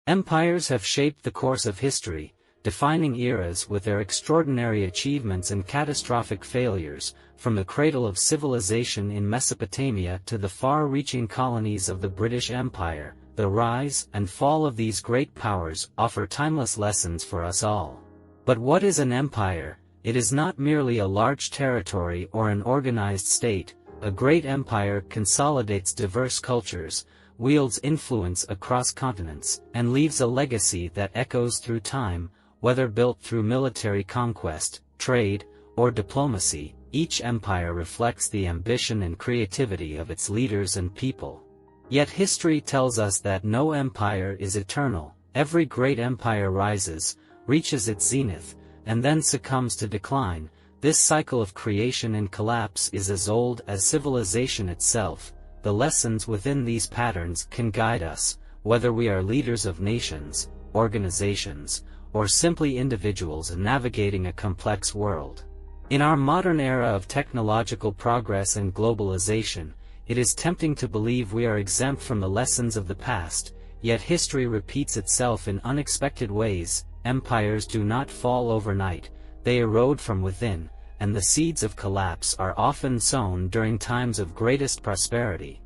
Empires have shaped the course of history, defining eras with their extraordinary achievements and catastrophic failures, from the cradle of civilization in Mesopotamia to the far-reaching colonies of the British Empire. The rise and fall of these great powers offer timeless lessons for us all. But what is an empire? It is not merely a large territory or an organized state. A great empire consolidates diverse cultures, wields influence across continents, and leaves a legacy that echoes through time. Whether built through military conquest, trade, or diplomacy, each empire reflects the ambition and creativity of its leaders and people. Yet history tells us that no empire is eternal. Every great empire rises, reaches its zenith, and then succumbs to decline. This cycle of creation and collapse is as old as civilization itself. The lessons within these patterns can guide us, whether we are leaders of nations, organizations, or simply individuals navigating a complex world. In our modern era of technological progress and globalization, it is tempting to believe we are exempt from the lessons of the past, yet history repeats itself in unexpected ways. Empires do not fall overnight, they erode from within, and the seeds of collapse are often sown during times of greatest prosperity.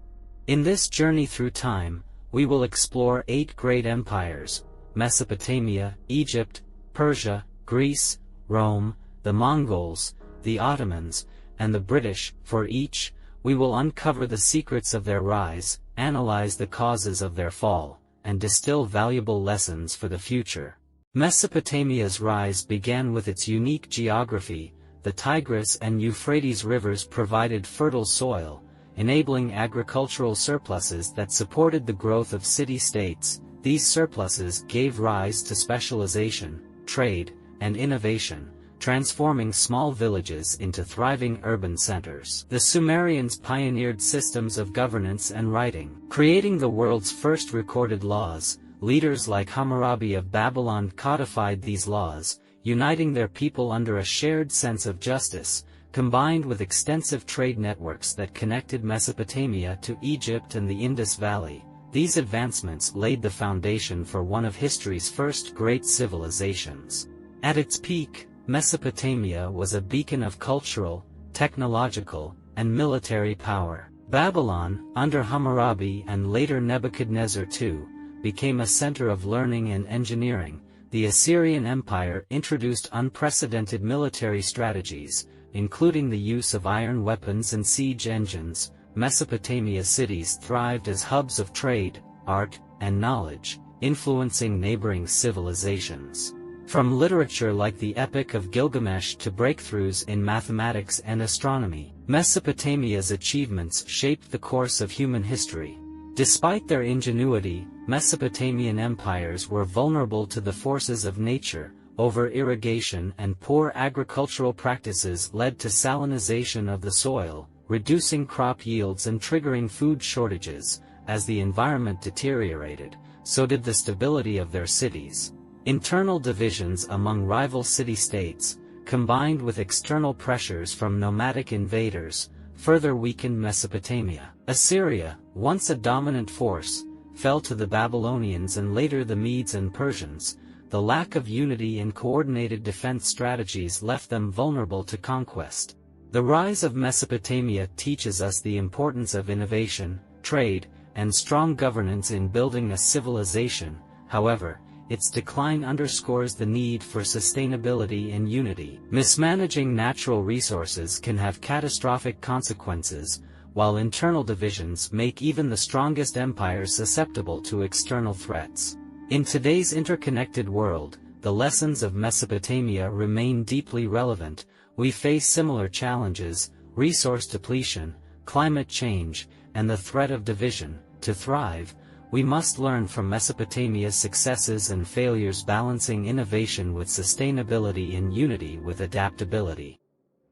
In this journey through time, we will explore 8 great empires: Mesopotamia, Egypt, Persia, Greece, Rome, the Mongols, the Ottomans, and the British. For each, we will uncover the secrets of their rise, analyze the causes of their fall, and distill valuable lessons for the future. Mesopotamia's rise began with its unique geography. The Tigris and Euphrates rivers provided fertile soil, enabling agricultural surpluses that supported the growth of city-states. These surpluses gave rise to specialization, trade, and innovation, transforming small villages into thriving urban centers. The Sumerians pioneered systems of governance and writing, creating the world's first recorded laws. Leaders like Hammurabi of Babylon codified these laws, uniting their people under a shared sense of justice, combined with extensive trade networks that connected Mesopotamia to Egypt and the Indus Valley. These advancements laid the foundation for one of history's first great civilizations. At its peak, Mesopotamia was a beacon of cultural, technological, and military power. Babylon, under Hammurabi and later Nebuchadnezzar II, became a center of learning and engineering. The Assyrian Empire introduced unprecedented military strategies, including the use of iron weapons and siege engines. Mesopotamia cities thrived as hubs of trade, art, and knowledge, influencing neighboring civilizations. From literature like the Epic of Gilgamesh to breakthroughs in mathematics and astronomy, Mesopotamia's achievements shaped the course of human history. Despite their ingenuity, Mesopotamian empires were vulnerable to the forces of nature. Over-irrigation and poor agricultural practices led to salinization of the soil, reducing crop yields and triggering food shortages. As the environment deteriorated, so did the stability of their cities. Internal divisions among rival city-states, combined with external pressures from nomadic invaders, further weakened Mesopotamia. Assyria, once a dominant force, fell to the Babylonians and later the Medes and Persians. The lack of unity and coordinated defense strategies left them vulnerable to conquest. The rise of Mesopotamia teaches us the importance of innovation, trade, and strong governance in building a civilization. However, its decline underscores the need for sustainability and unity. Mismanaging natural resources can have catastrophic consequences, while internal divisions make even the strongest empires susceptible to external threats. In today's interconnected world, the lessons of Mesopotamia remain deeply relevant. We face similar challenges: resource depletion, climate change, and the threat of division. To thrive, we must learn from Mesopotamia's successes and failures, balancing innovation with sustainability and unity with adaptability.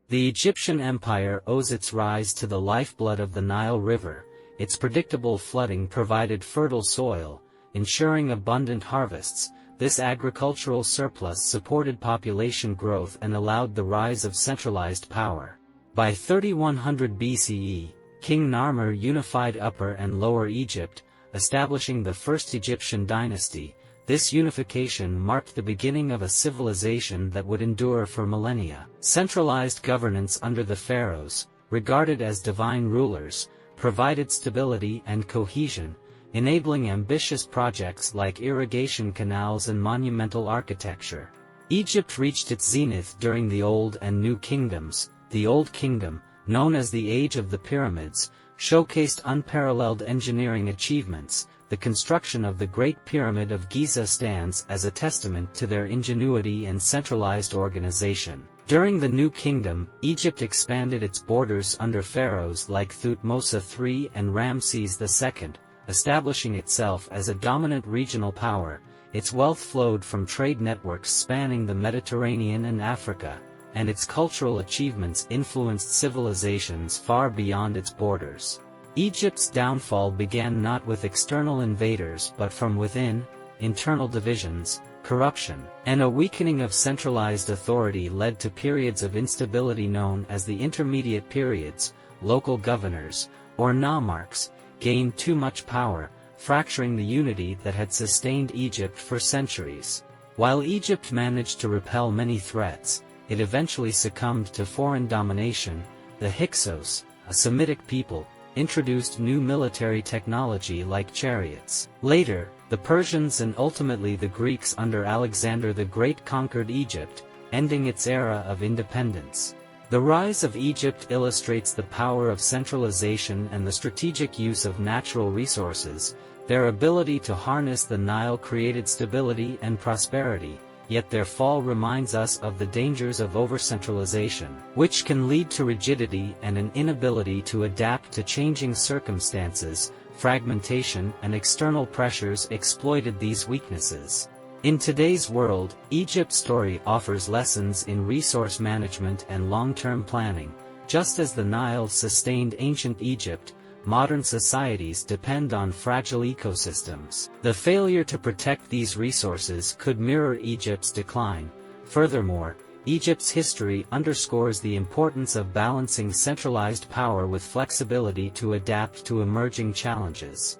The Egyptian Empire owes its rise to the lifeblood of the Nile River. Its predictable flooding provided fertile soil, ensuring abundant harvests. This agricultural surplus supported population growth and allowed the rise of centralized power. By 3100 BCE, King Narmer unified Upper and Lower Egypt, establishing the First Egyptian dynasty. This unification marked the beginning of a civilization that would endure for millennia. Centralized governance under the pharaohs, regarded as divine rulers, provided stability and cohesion, enabling ambitious projects like irrigation canals and monumental architecture. Egypt reached its zenith during the Old and New Kingdoms. The Old Kingdom, known as the Age of the Pyramids, showcased unparalleled engineering achievements. The construction of the Great Pyramid of Giza stands as a testament to their ingenuity and centralized organization. During the New Kingdom, Egypt expanded its borders under pharaohs like Thutmose III and Ramses II, establishing itself as a dominant regional power. Its wealth flowed from trade networks spanning the Mediterranean and Africa, and its cultural achievements influenced civilizations far beyond its borders. Egypt's downfall began not with external invaders but from within: internal divisions, corruption, and a weakening of centralized authority led to periods of instability known as the Intermediate Periods. Local governors, or nomarchs, gained too much power, fracturing the unity that had sustained Egypt for centuries. While Egypt managed to repel many threats, it eventually succumbed to foreign domination. The Hyksos, a Semitic people, introduced new military technology like chariots. Later, the Persians and ultimately the Greeks under Alexander the Great conquered Egypt, ending its era of independence. The rise of Egypt illustrates the power of centralization and the strategic use of natural resources. Their ability to harness the Nile created stability and prosperity, yet their fall reminds us of the dangers of overcentralization, which can lead to rigidity and an inability to adapt to changing circumstances. Fragmentation and external pressures exploited these weaknesses. In today's world, Egypt's story offers lessons in resource management and long-term planning. Just as the Nile sustained ancient Egypt, modern societies depend on fragile ecosystems. The failure to protect these resources could mirror Egypt's decline. Furthermore, Egypt's history underscores the importance of balancing centralized power with flexibility to adapt to emerging challenges.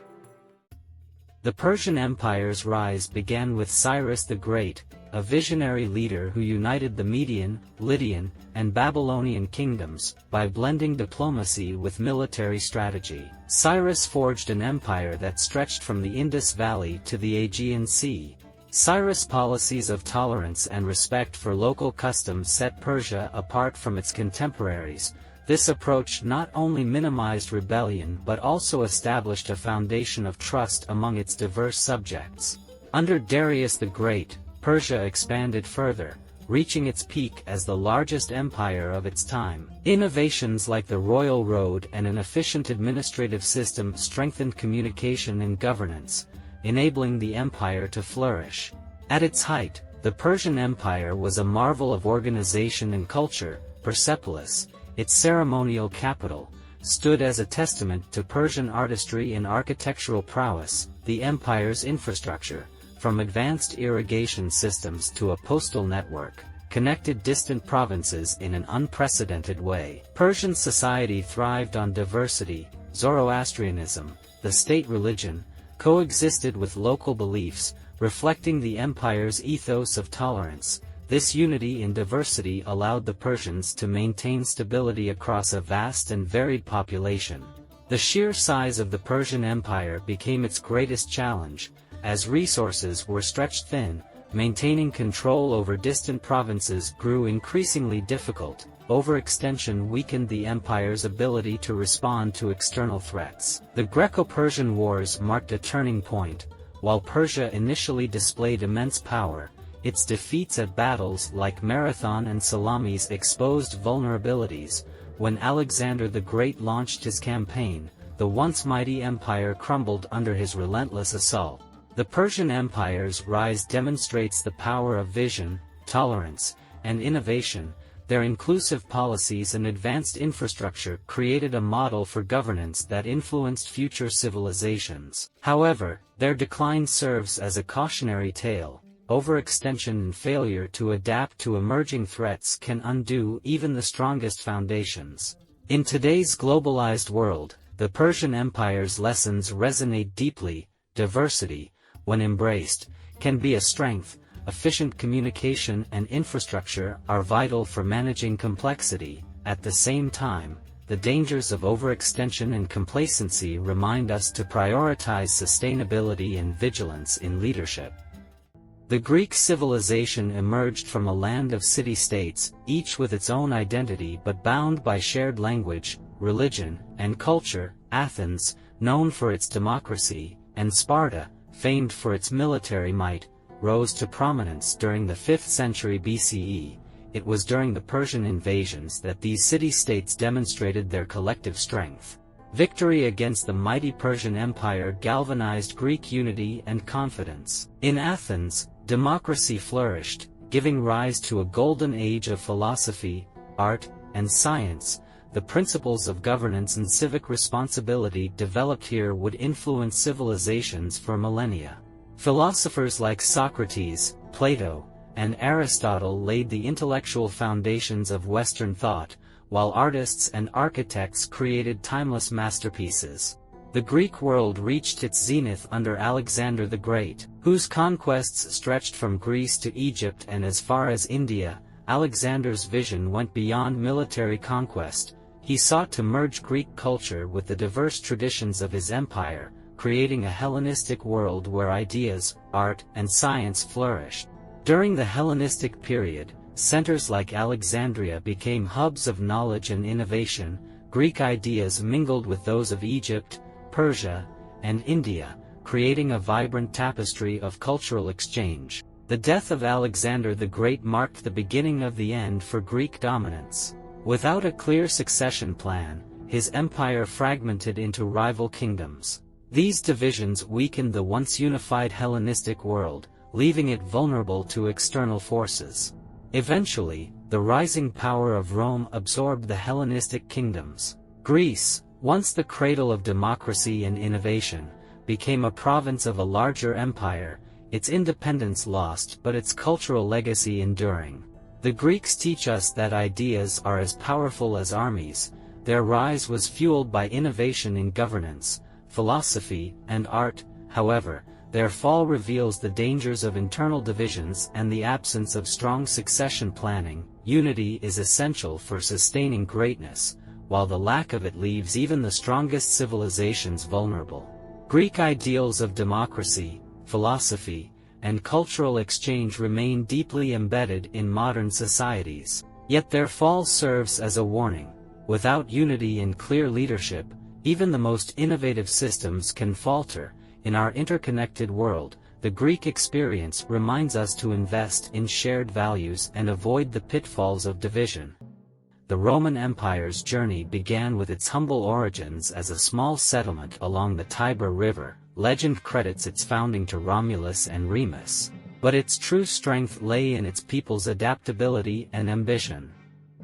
The Persian Empire's rise began with Cyrus the Great, a visionary leader who united the Median, Lydian, and Babylonian kingdoms by blending diplomacy with military strategy. Cyrus forged an empire that stretched from the Indus Valley to the Aegean Sea. Cyrus' policies of tolerance and respect for local customs set Persia apart from its contemporaries. This approach not only minimized rebellion but also established a foundation of trust among its diverse subjects. Under Darius the Great, Persia expanded further, reaching its peak as the largest empire of its time. Innovations like the royal road and an efficient administrative system strengthened communication and governance, enabling the empire to flourish. At its height, the Persian Empire was a marvel of organization and culture. Persepolis, its ceremonial capital, stood as a testament to Persian artistry and architectural prowess. The empire's infrastructure, from advanced irrigation systems to a postal network, connected distant provinces in an unprecedented way. Persian society thrived on diversity. Zoroastrianism, the state religion, coexisted with local beliefs, reflecting the empire's ethos of tolerance. This unity in diversity allowed the Persians to maintain stability across a vast and varied population. The sheer size of the Persian Empire became its greatest challenge. As resources were stretched thin, maintaining control over distant provinces grew increasingly difficult. Overextension weakened the empire's ability to respond to external threats. The Greco-Persian Wars marked a turning point. While Persia initially displayed immense power, its defeats at battles like Marathon and Salamis exposed vulnerabilities. When Alexander the Great launched his campaign, the once mighty empire crumbled under his relentless assault. The Persian Empire's rise demonstrates the power of vision, tolerance, and innovation. Their inclusive policies and advanced infrastructure created a model for governance that influenced future civilizations. However, their decline serves as a cautionary tale. Overextension and failure to adapt to emerging threats can undo even the strongest foundations. In today's globalized world, the Persian Empire's lessons resonate deeply. Diversity, when embraced, can be a strength. Efficient communication and infrastructure are vital for managing complexity. At the same time, the dangers of overextension and complacency remind us to prioritize sustainability and vigilance in leadership. The Greek civilization emerged from a land of city-states, each with its own identity but bound by shared language, religion, and culture. Athens, known for its democracy, and Sparta, famed for its military might, rose to prominence during the 5th century BCE. It was during the Persian invasions that these city-states demonstrated their collective strength. Victory against the mighty Persian Empire galvanized Greek unity and confidence. In Athens, democracy flourished, giving rise to a golden age of philosophy, art, and science. The principles of governance and civic responsibility developed here would influence civilizations for millennia. Philosophers like Socrates, Plato, and Aristotle laid the intellectual foundations of Western thought, while artists and architects created timeless masterpieces. The Greek world reached its zenith under Alexander the Great, whose conquests stretched from Greece to Egypt and as far as India. Alexander's vision went beyond military conquest. He sought to merge Greek culture with the diverse traditions of his empire, creating a Hellenistic world where ideas, art, and science flourished. During the Hellenistic period, centers like Alexandria became hubs of knowledge and innovation. Greek ideas mingled with those of Egypt, Persia, and India, creating a vibrant tapestry of cultural exchange. The death of Alexander the Great marked the beginning of the end for Greek dominance. Without a clear succession plan, his empire fragmented into rival kingdoms. These divisions weakened the once unified Hellenistic world, leaving it vulnerable to external forces. Eventually, the rising power of Rome absorbed the Hellenistic kingdoms. Greece, once the cradle of democracy and innovation, became a province of a larger empire, its independence lost but its cultural legacy enduring. The Greeks teach us that ideas are as powerful as armies. Their rise was fueled by innovation in governance, philosophy, and art. However, their fall reveals the dangers of internal divisions and the absence of strong succession planning. Unity is essential for sustaining greatness, while the lack of it leaves even the strongest civilizations vulnerable. Greek ideals of democracy, philosophy, and cultural exchange remain deeply embedded in modern societies. Yet their fall serves as a warning. Without unity and clear leadership, even the most innovative systems can falter. In our interconnected world, the Greek experience reminds us to invest in shared values and avoid the pitfalls of division. The Roman Empire's journey began with its humble origins as a small settlement along the Tiber River. Legend credits its founding to Romulus and Remus, but its true strength lay in its people's adaptability and ambition.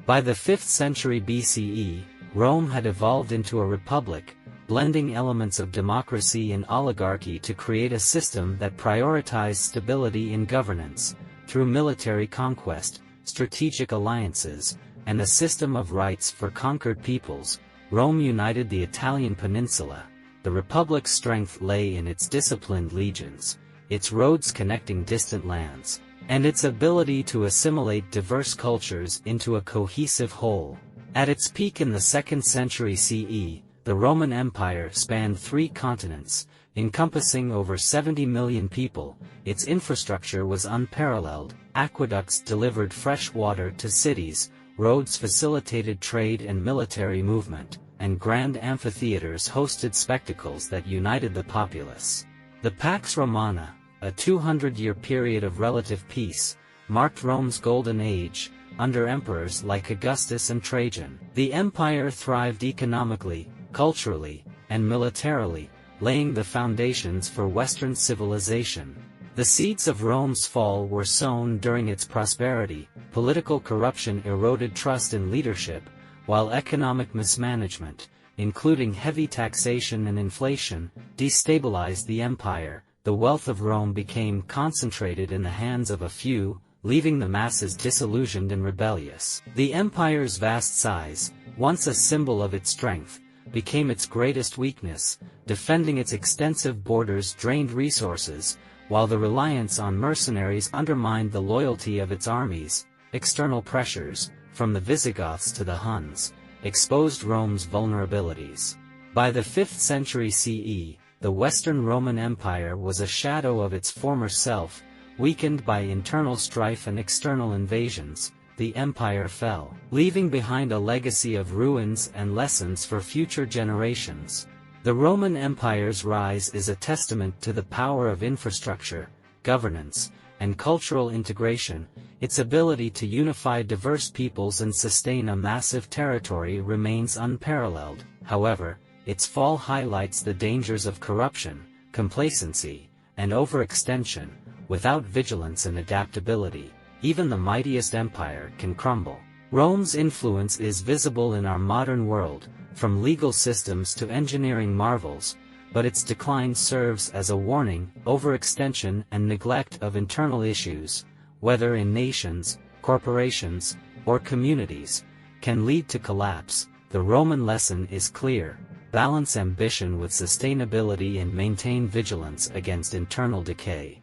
By the 5th century BCE, Rome had evolved into a republic, blending elements of democracy and oligarchy to create a system that prioritized stability in governance. Through military conquest, strategic alliances, and a system of rights for conquered peoples, Rome united the Italian peninsula. The republic's strength lay in its disciplined legions, its roads connecting distant lands, and its ability to assimilate diverse cultures into a cohesive whole. At its peak in the 2nd century CE, the Roman Empire spanned 3 continents, encompassing over 70 million people. Its infrastructure was unparalleled. Aqueducts delivered fresh water to cities, roads facilitated trade and military movement, and grand amphitheaters hosted spectacles that united the populace. The Pax Romana, a 200-year period of relative peace, marked Rome's golden age. Under emperors like Augustus and Trajan, the empire thrived economically, culturally, and militarily, laying the foundations for Western civilization. The seeds of Rome's fall were sown during its prosperity. Political corruption eroded trust in leadership, while economic mismanagement, including heavy taxation and inflation, destabilized the empire. The wealth of Rome became concentrated in the hands of a few, leaving the masses disillusioned and rebellious. The empire's vast size, once a symbol of its strength, became its greatest weakness. Defending its extensive borders drained resources, while the reliance on mercenaries undermined the loyalty of its armies. External pressures, from the Visigoths to the Huns, exposed Rome's vulnerabilities. By the 5th century CE, the Western Roman Empire was a shadow of its former self. Weakened by internal strife and external invasions, the empire fell, leaving behind a legacy of ruins and lessons for future generations. The Roman Empire's rise is a testament to the power of infrastructure, governance, and cultural integration. Its ability to unify diverse peoples and sustain a massive territory remains unparalleled. However, its fall highlights the dangers of corruption, complacency, and overextension. Without vigilance and adaptability, even the mightiest empire can crumble. Rome's influence is visible in our modern world, from legal systems to engineering marvels, but its decline serves as a warning. Overextension and neglect of internal issues, whether in nations, corporations, or communities, can lead to collapse. The Roman lesson is clear: balance ambition with sustainability and maintain vigilance against internal decay.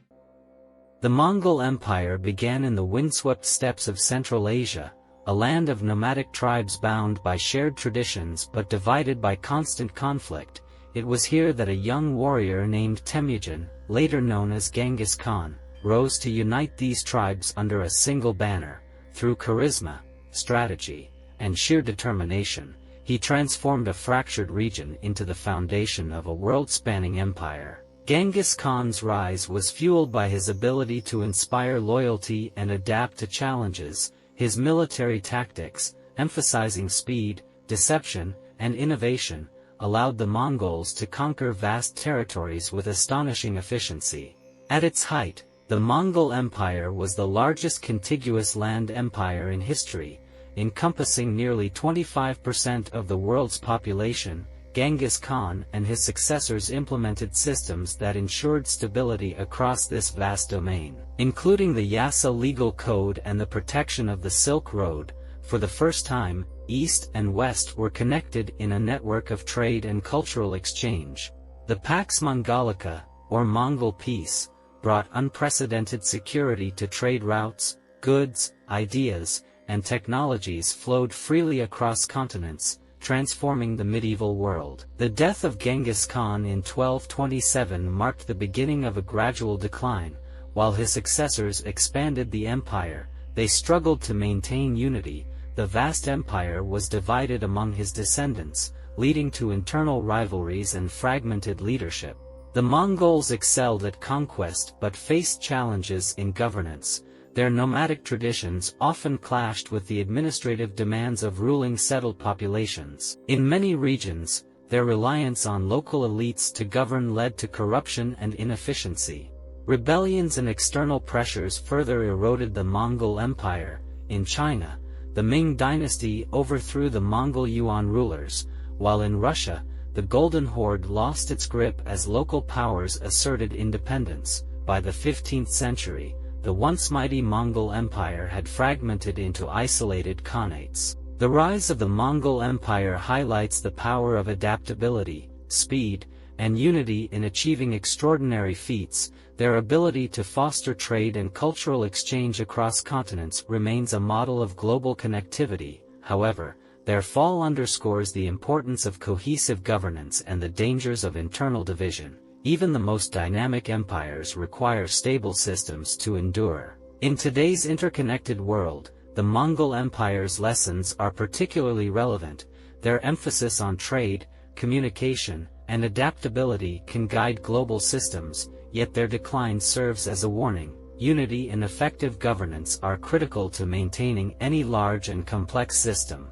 The Mongol Empire began in the windswept steppes of Central Asia, a land of nomadic tribes bound by shared traditions but divided by constant conflict. It was here that a young warrior named Temujin, later known as Genghis Khan, rose to unite these tribes under a single banner. Through charisma, strategy, and sheer determination, he transformed a fractured region into the foundation of a world-spanning empire. Genghis Khan's rise was fueled by his ability to inspire loyalty and adapt to challenges. His military tactics, emphasizing speed, deception, and innovation, allowed the Mongols to conquer vast territories with astonishing efficiency. At its height, the Mongol Empire was the largest contiguous land empire in history, encompassing nearly 25% of the world's population. Genghis Khan and his successors implemented systems that ensured stability across this vast domain, including the Yasa legal code and the protection of the Silk Road. For the first time, East and West were connected in a network of trade and cultural exchange. The Pax Mongolica, or Mongol Peace, brought unprecedented security to trade routes. Goods, ideas, and technologies flowed freely across continents, transforming the medieval world. The death of Genghis Khan in 1227 marked the beginning of a gradual decline. While his successors expanded the empire, they struggled to maintain unity. The vast empire was divided among his descendants, leading to internal rivalries and fragmented leadership. The Mongols excelled at conquest but faced challenges in governance. Their nomadic traditions often clashed with the administrative demands of ruling settled populations. In many regions, their reliance on local elites to govern led to corruption and inefficiency. Rebellions and external pressures further eroded the Mongol Empire. In China, the Ming dynasty overthrew the Mongol Yuan rulers, while in Russia, the Golden Horde lost its grip as local powers asserted independence. By the 15th century, the once mighty Mongol Empire had fragmented into isolated khanates. The rise of the Mongol Empire highlights the power of adaptability, speed, and unity in achieving extraordinary feats. Their ability to foster trade and cultural exchange across continents remains a model of global connectivity. However, their fall underscores the importance of cohesive governance and the dangers of internal division. Even the most dynamic empires require stable systems to endure. In today's interconnected world, the Mongol Empire's lessons are particularly relevant. Their emphasis on trade, communication, and adaptability can guide global systems, yet their decline serves as a warning. Unity and effective governance are critical to maintaining any large and complex system.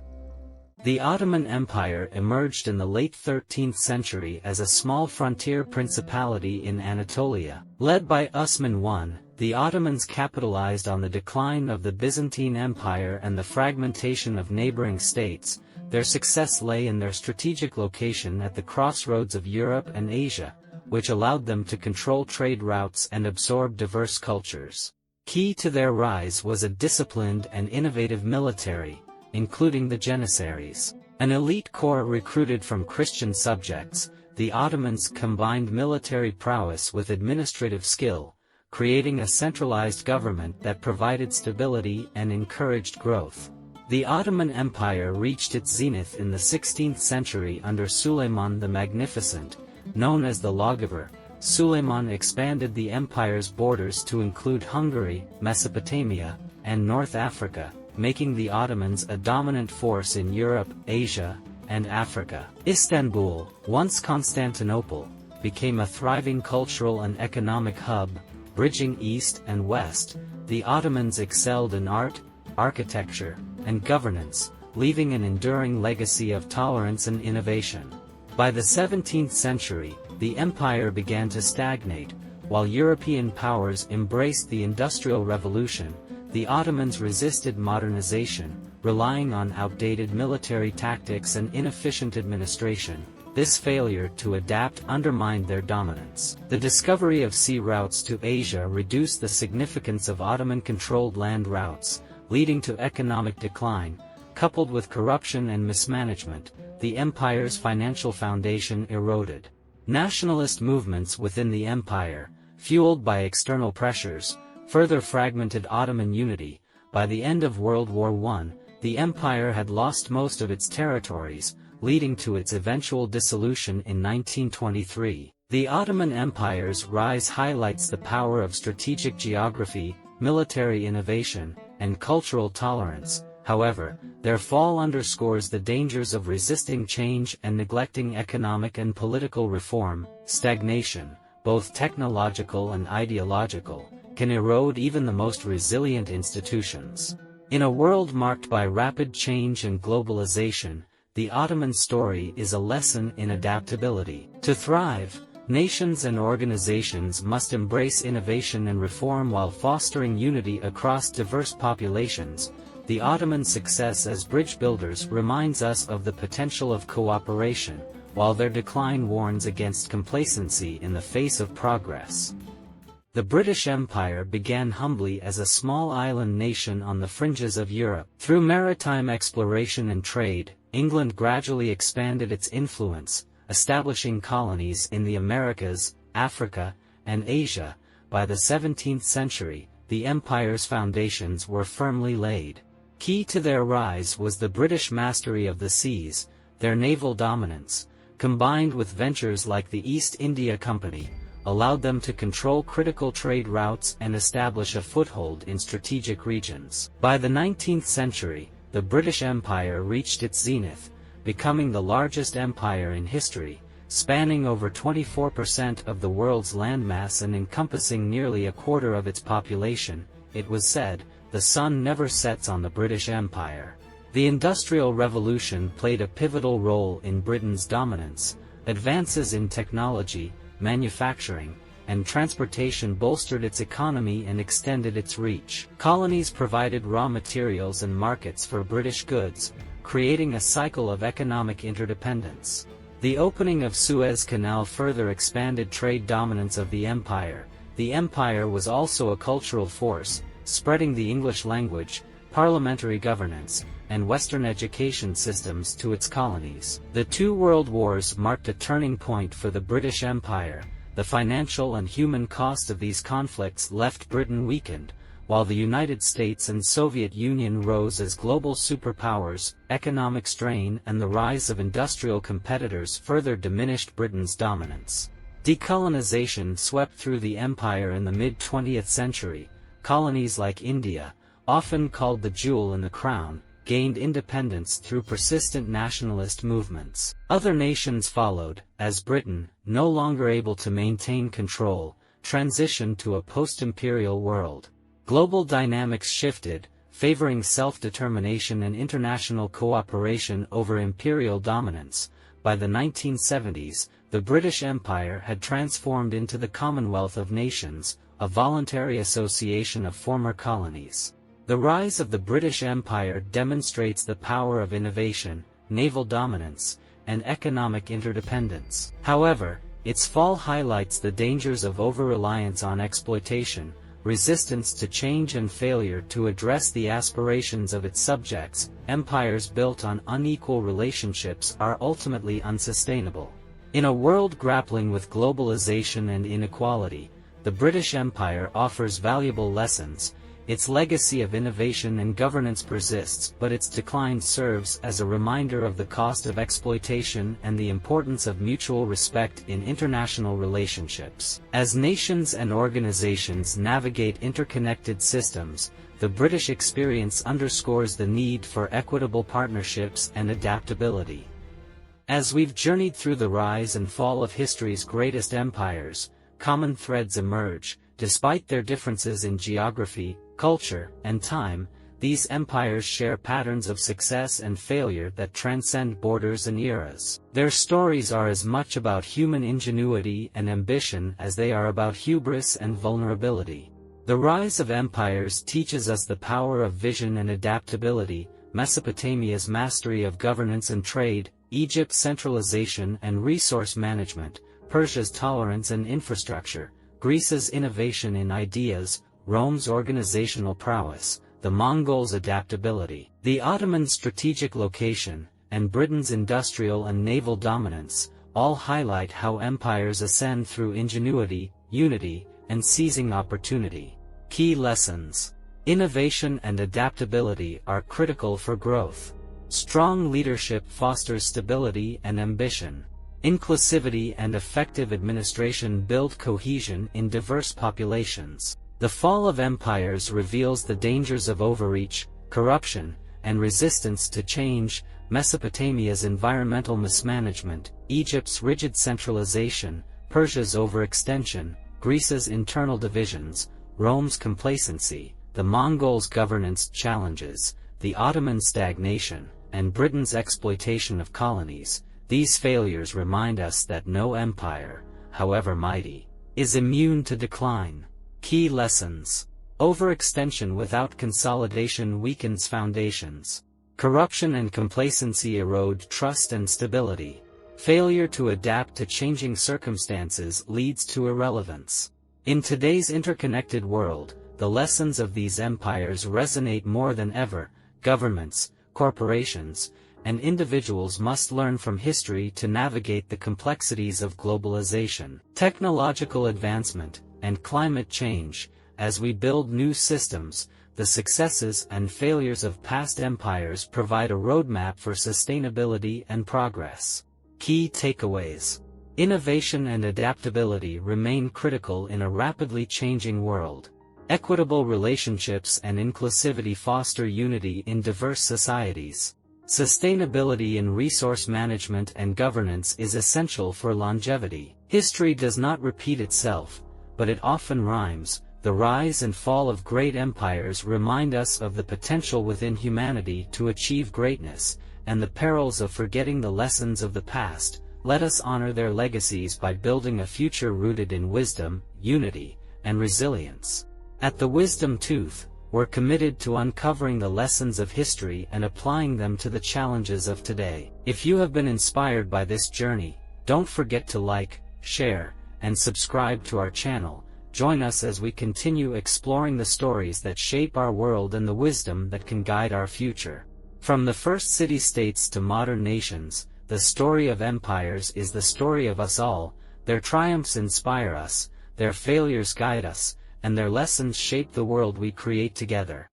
The Ottoman Empire emerged in the late 13th century as a small frontier principality in Anatolia. Led by Osman I, the Ottomans capitalized on the decline of the Byzantine Empire and the fragmentation of neighboring states. Their success lay in their strategic location at the crossroads of Europe and Asia, which allowed them to control trade routes and absorb diverse cultures. Key to their rise was a disciplined and innovative military, including the Janissaries, an elite corps recruited from Christian subjects. The Ottomans combined military prowess with administrative skill, creating a centralized government that provided stability and encouraged growth. The Ottoman Empire reached its zenith in the 16th century under Suleiman the Magnificent, known as the Lawgiver. Suleiman expanded the empire's borders to include Hungary, Mesopotamia, and North Africa, making the Ottomans a dominant force in Europe, Asia, and Africa. Istanbul, once Constantinople, became a thriving cultural and economic hub, bridging East and West. The Ottomans excelled in art, architecture, and governance, leaving an enduring legacy of tolerance and innovation. By the 17th century, the empire began to stagnate. While European powers embraced the Industrial Revolution, the Ottomans resisted modernization, relying on outdated military tactics and inefficient administration. This failure to adapt undermined their dominance. The discovery of sea routes to Asia reduced the significance of Ottoman-controlled land routes, leading to economic decline. Coupled with corruption and mismanagement, the empire's financial foundation eroded. Nationalist movements within the empire, fueled by external pressures, further fragmented Ottoman unity. By the end of World War I, the empire had lost most of its territories, leading to its eventual dissolution in 1923. The Ottoman Empire's rise highlights the power of strategic geography, military innovation, and cultural tolerance. However, their fall underscores the dangers of resisting change and neglecting economic and political reform. Stagnation, both technological and ideological, can erode even the most resilient institutions. In a world marked by rapid change and globalization, the Ottoman story is a lesson in adaptability. To thrive, nations and organizations must embrace innovation and reform while fostering unity across diverse populations. The Ottoman success as bridge builders reminds us of the potential of cooperation, while their decline warns against complacency in the face of progress. The British Empire began humbly as a small island nation on the fringes of Europe. Through maritime exploration and trade, England gradually expanded its influence, establishing colonies in the Americas, Africa, and Asia. By the 17th century, the empire's foundations were firmly laid. Key to their rise was the British mastery of the seas. Their naval dominance, combined with ventures like the East India Company, allowed them to control critical trade routes and establish a foothold in strategic regions. By the 19th century, the British Empire reached its zenith, becoming the largest empire in history, spanning over 24% of the world's landmass and encompassing nearly a quarter of its population. It was said, "The sun never sets on the British Empire." The Industrial Revolution played a pivotal role in Britain's dominance. Advances in technology, manufacturing, and transportation bolstered its economy and extended its reach. Colonies provided raw materials and markets for British goods, creating a cycle of economic interdependence. The opening of Suez Canal further expanded trade dominance of the empire. The empire was also a cultural force, spreading the English language, parliamentary governance, and Western education systems to its colonies. The two world wars marked a turning point for the British Empire. The financial and human cost of these conflicts left Britain weakened, while the United States and Soviet Union rose as global superpowers. Economic strain and the rise of industrial competitors further diminished Britain's dominance. Decolonization swept through the empire in the mid-20th century. Colonies like India, often called the jewel in the crown, gained independence through persistent nationalist movements. Other nations followed, as Britain, no longer able to maintain control, transitioned to a post-imperial world. Global dynamics shifted, favoring self-determination and international cooperation over imperial dominance. By the 1970s, the British Empire had transformed into the Commonwealth of Nations, a voluntary association of former colonies. The rise of the British Empire demonstrates the power of innovation, naval dominance, and economic interdependence. However, its fall highlights the dangers of over-reliance on exploitation, resistance to change and failure to address the aspirations of its subjects. Empires built on unequal relationships are ultimately unsustainable. In a world grappling with globalization and inequality, the British Empire offers valuable lessons. Its legacy of innovation and governance persists, but its decline serves as a reminder of the cost of exploitation and the importance of mutual respect in international relationships. As nations and organizations navigate interconnected systems, the British experience underscores the need for equitable partnerships and adaptability. As we've journeyed through the rise and fall of history's greatest empires, common threads emerge. Despite their differences in geography, culture, and time, these empires share patterns of success and failure that transcend borders and eras. Their stories are as much about human ingenuity and ambition as they are about hubris and vulnerability. The rise of empires teaches us the power of vision and adaptability: Mesopotamia's mastery of governance and trade, Egypt's centralization and resource management, Persia's tolerance and infrastructure, Greece's innovation in ideas, Rome's organizational prowess, the Mongols' adaptability, the Ottoman's strategic location, and Britain's industrial and naval dominance, all highlight how empires ascend through ingenuity, unity, and seizing opportunity. Key lessons: innovation and adaptability are critical for growth. Strong leadership fosters stability and ambition. Inclusivity and effective administration build cohesion in diverse populations. The fall of empires reveals the dangers of overreach, corruption, and resistance to change. Mesopotamia's environmental mismanagement, Egypt's rigid centralization, Persia's overextension, Greece's internal divisions, Rome's complacency, the Mongols' governance challenges, the Ottoman stagnation, and Britain's exploitation of colonies. These failures remind us that no empire, however mighty, is immune to decline. Key lessons: overextension without consolidation weakens foundations. Corruption and complacency erode trust and stability. Failure to adapt to changing circumstances leads to irrelevance. In today's interconnected world, the lessons of these empires resonate more than ever. Governments, corporations, and individuals must learn from history to navigate the complexities of globalization, technological advancement, and climate change. As we build new systems, the successes and failures of past empires provide a roadmap for sustainability and progress. Key takeaways: innovation and adaptability remain critical in a rapidly changing world. Equitable relationships and inclusivity foster unity in diverse societies. Sustainability in resource management and governance is essential for longevity. History does not repeat itself, but it often rhymes. The rise and fall of great empires remind us of the potential within humanity to achieve greatness, and the perils of forgetting the lessons of the past. Let us honor their legacies by building a future rooted in wisdom, unity, and resilience. At the Wisdom Tooth, we're committed to uncovering the lessons of history and applying them to the challenges of today. If you have been inspired by this journey, don't forget to like, share, and subscribe to our channel. Join us as we continue exploring the stories that shape our world and the wisdom that can guide our future. From the first city-states to modern nations, the story of empires is the story of us all. Their triumphs inspire us, their failures guide us, and their lessons shape the world we create together.